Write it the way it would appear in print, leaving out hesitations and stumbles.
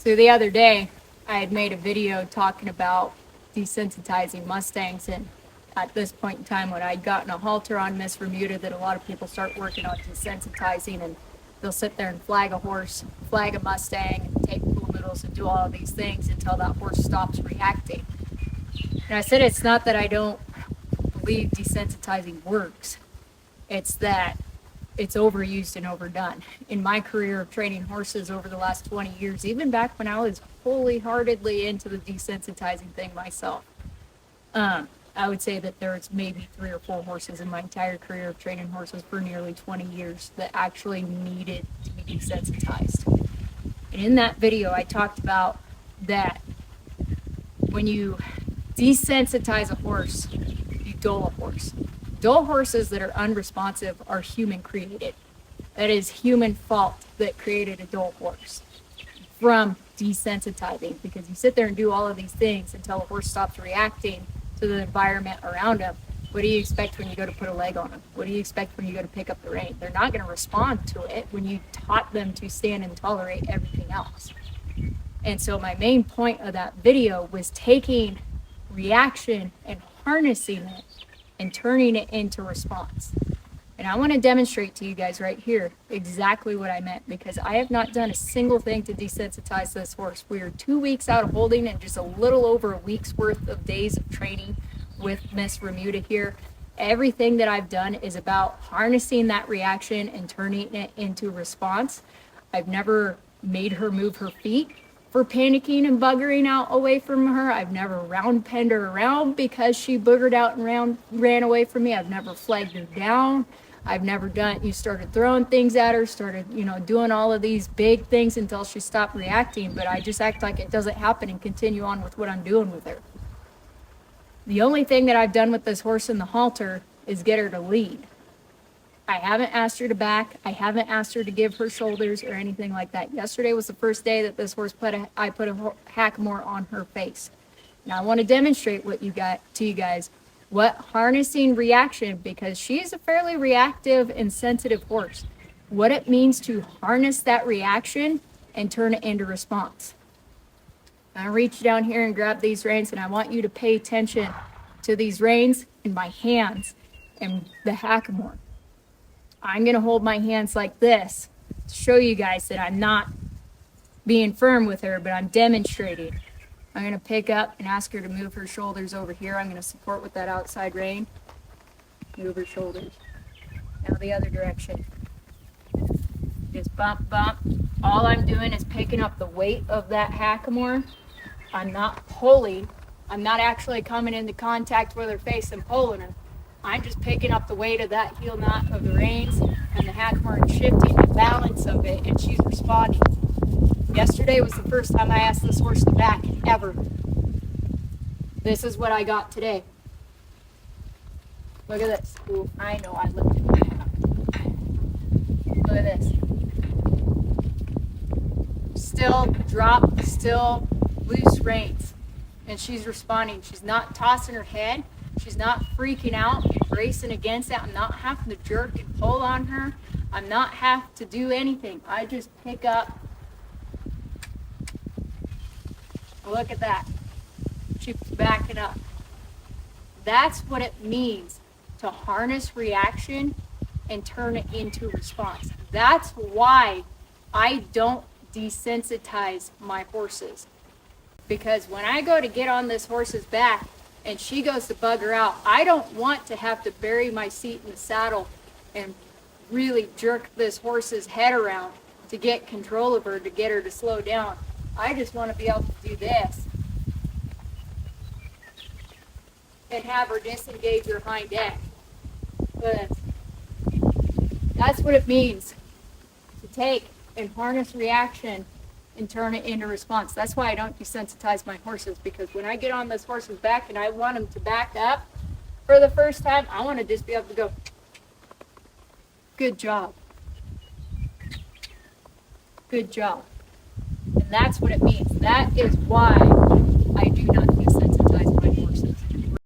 So the other day, I had made a video talking about desensitizing Mustangs, and at this point in time, when I'd gotten a halter on Miss Bermuda, that a lot of people start working on desensitizing, and they'll sit there and flag a horse, flag a Mustang, and take pool noodles and do all these things until that horse stops reacting. And I said it's not that I don't believe desensitizing works, it's that it's overused and overdone. In my career of training horses over the last 20 years, even back when I was wholeheartedly into the desensitizing thing myself, I would say that there's maybe 3 or 4 horses in my entire career of training horses for nearly 20 years that actually needed to be desensitized. And in that video, I talked about that when you desensitize a horse, you dull a horse. Dull horses that are unresponsive are human created. That is human fault that created a dull horse from desensitizing, because you sit there and do all of these things until a horse stops reacting to the environment around him. What do you expect when you go to put a leg on them? What do you expect when you go to pick up the rein? They're not going to respond to it when you taught them to stand and tolerate everything else. And so my main point of that video was taking reaction and harnessing it and turning it into response. And I want to demonstrate to you guys right here exactly what I meant, because I have not done a single thing to desensitize this horse. We are 2 weeks out of holding and just a little over a week's worth of days of training with Miss Bermuda here. Everything that I've done is about harnessing that reaction and turning it into response. I've never made her move her feet for panicking and buggering out away from her. I've never round penned her around because she boogered out and ran away from me. I've never flagged her down. I've never done, you started throwing things at her, started, doing all of these big things until she stopped reacting, but I just act like it doesn't happen and continue on with what I'm doing with her. The only thing that I've done with this horse in the halter is get her to lead. I haven't asked her to back. I haven't asked her to give her shoulders or anything like that. Yesterday was the first day that this horse I put a hackamore on her face. Now I want to demonstrate to you guys what harnessing reaction, because she is a fairly reactive and sensitive horse, what it means to harness that reaction and turn it into response. I reach down here and grab these reins, and I want you to pay attention to these reins in my hands and the hackamore. I'm going to hold my hands like this to show you guys that I'm not being firm with her, but I'm demonstrating. I'm going to pick up and ask her to move her shoulders over here. I'm going to support with that outside rein. Move her shoulders. Now the other direction. Just bump, bump. All I'm doing is picking up the weight of that hackamore. I'm not pulling. I'm not actually coming into contact with her face and pulling her. I'm just picking up the weight of that heel knot of the reins and the hackamore and shifting the balance of it, and she's responding. Yesterday was the first time I asked this horse to back ever. This is what I got today. Look at this. Ooh, I know I lifted my up. Look at this. Still drop, still loose reins. And she's responding. She's not tossing her head. She's not freaking out and racing against it. I'm not having to jerk and pull on her. I'm not having to do anything. I just pick up. Look at that. She's backing up. That's what it means to harness reaction and turn it into response. That's why I don't desensitize my horses. Because when I go to get on this horse's back and she goes to bugger out, I don't want to have to bury my seat in the saddle and really jerk this horse's head around to get control of her, to get her to slow down. I just want to be able to do this and have her disengage her hind end. But that's what it means to take and harness reaction and turn it into response. That's why I don't desensitize my horses, because when I get on this horse's back and I want them to back up for the first time, I want to just be able to go, good job. Good job. And that's what it means. That is why I do not